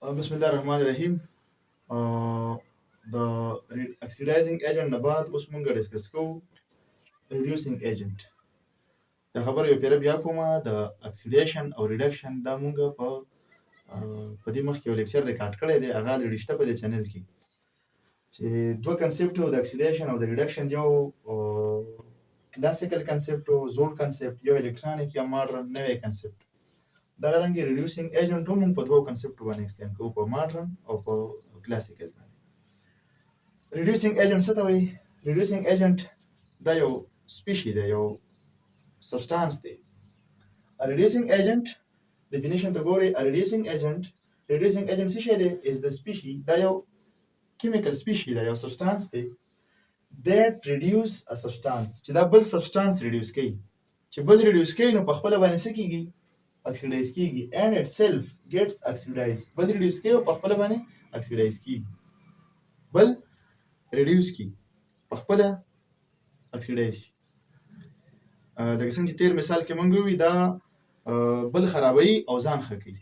بسم الله الرحمن الرحیم. د اکسیډایزینګ ایجنټ نه بعد اوس مونږ ډسکس کوو ریډیوسینګ ایجنټ. د خبرو یو پیره بیا کومه د اکسیډیشن او ریډکشن دا مونږ په دې مخکې یو لیکچر ریکارډ کړی دی، هغه د رښته په دې چینل کې چې دوه کنسپټ د اکسیډیشن او د ریډکشن، یو کلاسیکل کنسپټ او زوړ کنسپټ، یو الکترونیک یا ماډرن نوی کنسپټ. دا رنګه ریډیوسینګ ایجنټ هم په دوه کنسپټ باندې ایکسپلین کوو، په ماډرن او په کلاسیکل باندې. ریډیوسینګ ایجنټ څه ته وایي؟ ریډیوسینګ ایجنټ دا یو سپیشي دی، یو سبسټانس دی. ریډیوسینګ ایجنټ ډیفینیشن ته ګورئ. ریډیوسینګ ایجنټ څه شی دی؟ از د سپیشي، دا یو کیمیکل سپیشي دی، یو سبسټانس دی that reduce a substance، چې دا بل سبسټانس ریډیوس کوي. چې بل ریډیوس کوي نو په خپل باندې څه کیږي؟ اکسیډایز کیږي. and itself gets oxidized، بل ریډیوس کوي او په خپل باندې اکسیډایز کیږي. بل ریډیوس کی په خپل اکسیډایز شي. لکه څنګه چې تیر مثال کې مونږ وی دا بل خرابوي او ځان ښه کوي.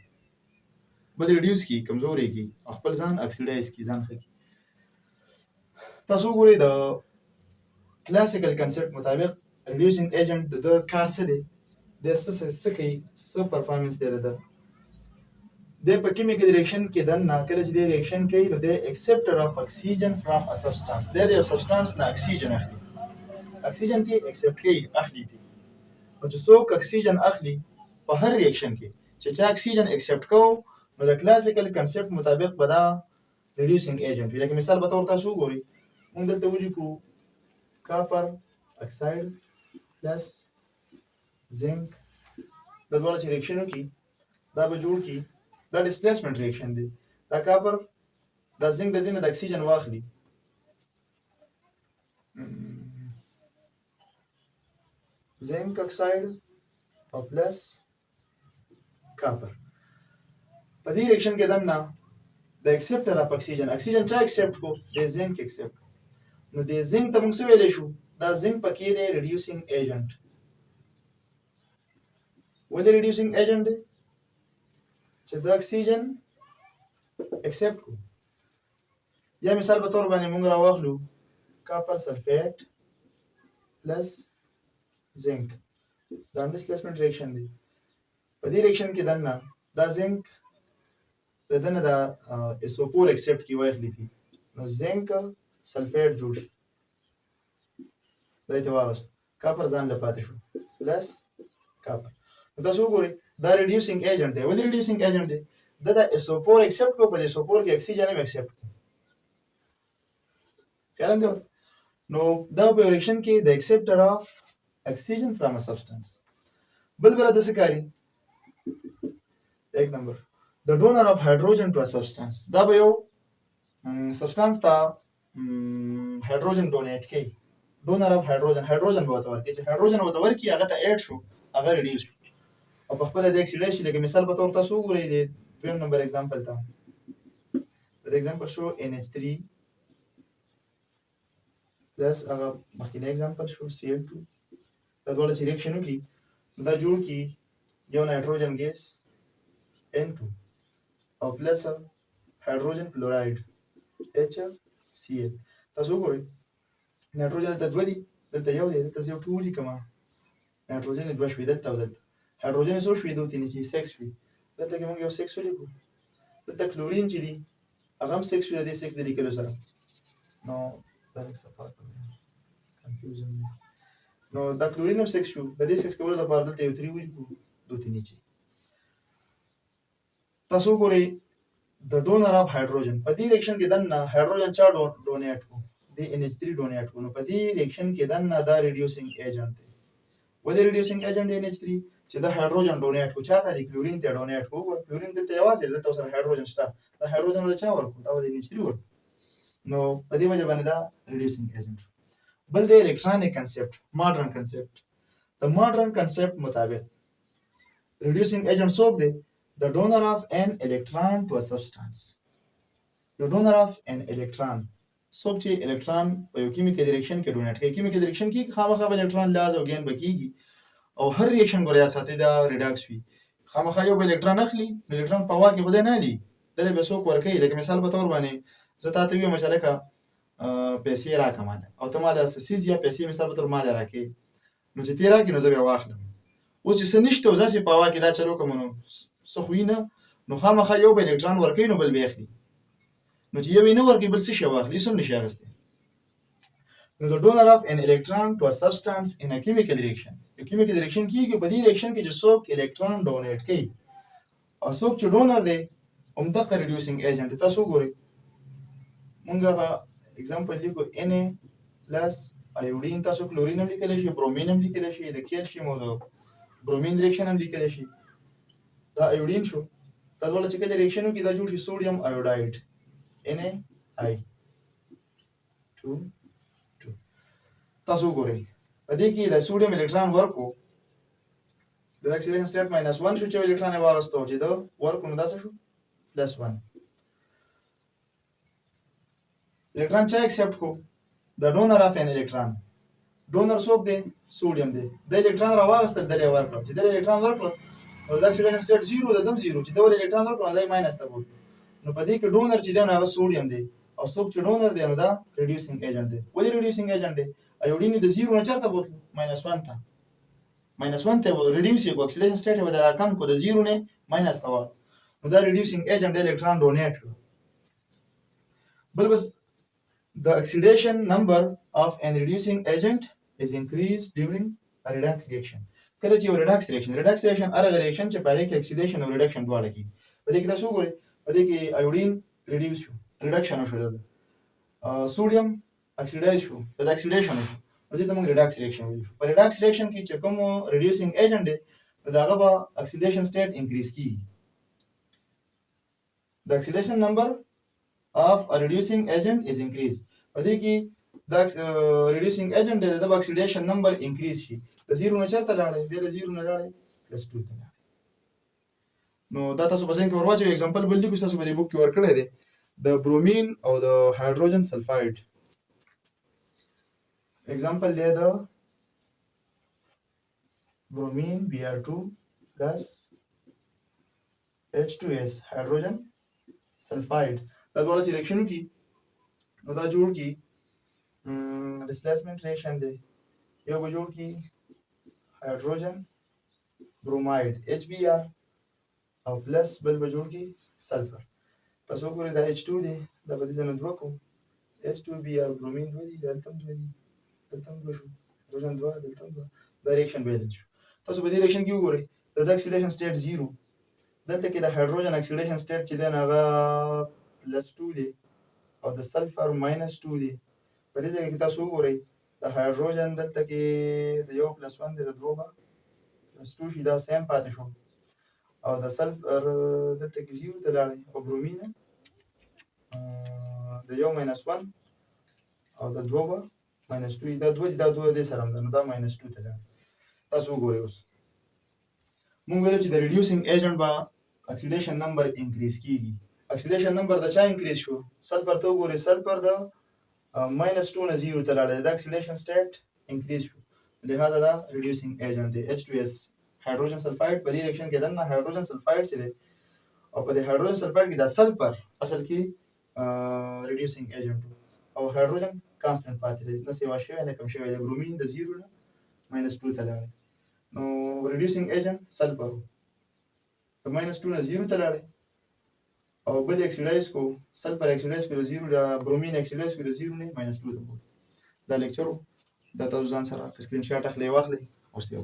بل ریډیوس کی کمزوري کی خپل ځان اکسیډایز کی، ځان ښه کی. تاسو ګورئ د کلاسیکل کنسپټ مطابق ریډیوسینګ ایجنټ د کار څه دی؟ د څه کوي، څه پرفارمنس دی د په کیمیکل ریاکشن کې دننه کله چې د ریاکشن کوي نو د اکسپټر اف اکسیجن فرام ا سبسټانس، د یو سبسټانس نه اکسیجن اخلي. اکسیجن ته اکسپټ کوي، اخلي دي. نو چې څوک اکسیجن اخلي په هر ریاکشن کې چې چا اکسیجن اکسپټ کوو نو د کلاسیکل کنسپټ مطابق به دا ریډیوسینګ ایجنټ وي. لکه مثال به تور تاسو وګورئ، موږ دلته ولیکو کاپر اکساید پلس زنک، د دواړو چې ریاکشن وکړي دا به جوړ کړي، دا ډسپلیسمنت ریاکشن دی. دا کاپر دا زنک د دې نه د اکسیجن واخلي، زنک اکساید او پلس کاپر. په دې ریاکشن کې دننه د اکسپټر اف اکسیجن، اکسیجن چا اکسپټ کو؟ د زنک اکسپټ. نو د زنک ته موږ څه ویلی شو؟ دا زنک پکې دی ریډیوسینګ ایجنټ. ولې ریډیوسینګ ایجنټ دی؟ چې د اکسیجن اکسپټ کو. یا مثال په تور باندې موږ راواخلو کاپر سلفیټ پلس زنک، دا ډسپلیسمنت ریاکشن دی. په دې ریاکشن کې دننه دا زنک د دننه د ایسوپور اکسپټ کی واخلي دي، نو زنک سلفیټ جوړ شي. دا یې ته واغست، کاپر ځان له پاتې شو پلس کاپر. نو تاسو وګورئ دا ریډیوسینګ ایجنټ دی. ولې ریډیوسینګ ایجنټ دی؟ دا د ایسوپور اکسپټ کو، په ایسوپور کې اکسیجن هم اکسپټ کو. خیال دی؟ نو دا په ریاکشن کې د اکسپټر اف اکسیجن فرام ا سبسټانس. بل د څه کاری؟ ایک نمبر د ډونر اف هایدروجن ټو ا سبسټانس. دا به یو سبسټانس ته هایدروجن ډونیټ کوي. ډونر اف هایدروجن، هایدروجن به ورته ورکړي. چې هایدروجن ورته ورکړي هغه ته ایډ شو، هغه ریډیوس شو او په خپله د اکسیډایز شي. لکه مثال په طور تاسو وګورئ د دویم نمبر اگزامپل ته، د اگزامپل شو NH3 پلس هغه مخکینی اگزامپل شو Cl2. دا دواړه چې ریاکشن وکړي دا جوړ کړي یو نایټروجن ګیس N2 او پلس هایدروجن کلوراید HCl. تاسو وګورئ نایټروجن دلته دوه دي، دلته یو دی، دلته یو 2 ولیکم. نایټروجن دوه شوي دلته او دلته، هایدروجن څو شوي؟ دوه تینې چې 6 شوي. دلته کې موږ یو 6 ولیکو. دلته کلورین چې دي هغه هم 6 شوي، د دې 6 د لیکلو سره. نو دا لږ صفا کړو، کنفیوژن دی. نو دا کلورین هم 6 شو، د دې 6 کولو لپاره دلته یو 3 ولیکو، دوه تینې چې. تاسو وګورئ د ډونر اف هایدروجن په دې ریاکشن کې دننه هایدروجن چا ډونیټ کو؟ د NH3 ډونیټ کو. نو په دې ریاکشن کې دننه دا ریډیوسینګ ایجنټ دی. ولې ریډیوسینګ ایجنټ دی NH3؟ چې دا هایدروجن ډونیټ کو چاته دی؟ کلورین ته ډونیټ کو. کلورین دلته یوازې دلته سره هایدروجن شته، دا هایدروجن له چا ورکو؟ دا ولې NH3 ورکو. نو په دې وجه باندې دا ریډیوسینګ ایجنټ. بل د الکترونیک کنسپټ، ماډرن کنسپټ. د ماډرن کنسپټ مطابق ریډیوسینګ ایجنټ څوک دی؟ the donor of an electron to a substance. the donor of an electron څوک چې الکترون په یو کیمیکل ریاکشن کې ډونیټ کوي. کیمیکل ریاکشن کې خامخا به الکترون لاز او ګین بکیږي او هر ریاکشن ګوریا ساتي دا ریډاکس وي. خامخا یو الکترون اخلي، الکترون په واکه خدای نه دی، دلته به څوک ورکوي. لکه مثال په تور باندې زه تا ته ویم چې لکه پیسې راکړه ماله او ته ماله څه څیز یا پیسې مثال په تور ماله راکړې، نو چې تی راکړې نو زه بیا واخلم. اوس چې څه نشته او داسې په هوا کې دا چل وکړم نو څه خو نه، نو خامخا یو به الکترون ورکوي نو بل به اخلي، نو چې یو یې نه ورکوي بل څه شی واخلي هېڅ هم نشي اخیستی. نو the donor of an electron to a substance in a chemical reaction، په chemical reaction کېږي په دې reaction کې چې څوک الکترون ډونیټ کوي او څوک چې ډونر دی همدغه reducing agent دی. تاسو وګورئ مونږ هغه اگزامپل لیکو Na پلس ایوډین، تاسو کلورین هم لیکلی شي، برومین هم لیکلی شي، د کیلشیم او د برومین ریاکشن هم لیکلی شي. دا ایوډین شو، دا دواړه چې کله ریاکشن وکړي دا جوړ شي سوډیم ایوډاید Na2. تاسو وګورئ په دې کې د سوډیم الکترون ورکو د اکسیډیشن سټیټ -1 شو چې الکترون یې واغستو چې دا ورکو نو دا څه شو +1. الکترون چا اکسپټ کو؟ د ډونر اف ان الکترون. ډونر څوک دی؟ سوډیم دی. د الکترون راواغستل دلې ورکړه چې د الکترون ورکړه او د اکسیډیشن سټیټ 0 د دم 0 چې د الکترون ورکړه دا ماینس ته وو، نو په دې کې ډونر چې دی نو هغه سوډیم دی او څوک چې ډونر دی نو دا ریډیوسینګ ایجنټ دی. ولې ریډیوسینګ ایجنټ دی؟ ایوډین د 0 نه چرته بوتلو -1 ته، -1 ته ریډیوس یو اکسیډیشن سټیټ به راکم کو د 0 نه ماینس ته، نو دا ریډیوسینګ ایجنټ د الکترون ډونیټ کړ. بل بس the oxidation number of an reducing agent is increased during a redox reaction. کله چې یو redox reaction هغه reaction چې په هغه کې oxidation او reduction دواړه کیږي. په دې کې تاسو وګورئ په دې کې ایوډین ریډیوس شو، reduction شو، سوډیم اکسیډایز شو، دا اکسیډیشن شو، نو دې ته موږ redox reaction وایو. په redox reaction کې چې کوم reducing agent دی دا هغه به oxidation state increase کیږي. the oxidation number of a reducing agent is increased. په دې کې دا reducing agent دی د oxidation number increase شي، د 0 نه چرته لاړی دی، د 0 نه لاړی +2 ته لاړی. نو دا تاسو په ذهن کې ورواچوئ. اگزامپل بل لیکو تاسو په دې بوک کې ورکړی دی د برومین او د هایدروجن سلفاید. اگزامپل دی د برومین Br2 plus H2S هایدروجن سلفاید. دا دواړه چې ریاکشن وکړي نو دا جوړ کړي ډسپلیسمنٹ ریاکشن دی. یو به جوړ کړي هایدروجن بروماید HBr او پلس بل به جوړ کړي سلفر. تاسو وګورئ دا H2 دی، دا به دې ځای نه 2 کو H2Br برومین 2 دی، دلته هم 2 دی، دلته هم 2 شو، هایدروجن 2 دلته هم 2، دا ریاکشن بیلنس شو. تاسو په دې ریاکشن کې وګورئ د اکسیډیشن سټیټ 0، دلته کې د هایدروجن اکسیډیشن سټیټ چې دی هغه +2 دی او د سلفر -2 دی. په دې ځای کې تاسو وګورئ د هایدروجن دلته کې د 1 +1 دی، د 2 به +2 شي، دا سیم پاتې شو، او د سلفر دلته کې 0 ته لاړی، او برومین د 1 -1 او د 2 به -2 دا 2 دا 2 دې سره هم ده، نو دا -2 ته لاړی. تاسو وګورئ اوس مونږ ویل چې د ریډیوسینګ ایجنټ به اکسیډیشن نمبر انکریز کیږي. اکسیډیشن نمبر د چا انکریز شو؟ سلفر ته وګورئ، سلفر د -2 نه 0 ته لاړی، د اکسیډیشن سټیټ انکریز شو، لہذا دا ریډیوسینګ ایجنټ دی. H2S هایدروجن سلفاید په دې ریاکشن کې دنه هایدروجن سلفاید چې دی او په دې هایدروجن سلفاید کې دا سلفر اصل کې ریډیوسینګ ایجنټ او هایدروجن کانستنټ پاتې دی، نه سیوا شوی نه کم شوی دی. برومین د 0 نه -2 ته لاړی، نو ریډیوسینګ ایجنټ سلفر د -2 نه 0 ته لاړی، او بل اکسیډایز کو سلفر اکسیډایز کو د 0 د برومین اکسیډایز کو د 0 نه -2 ته. دا لیکچر دا تاسو ځان سره سکرین شاټ اخلئ واخلئ اوس یو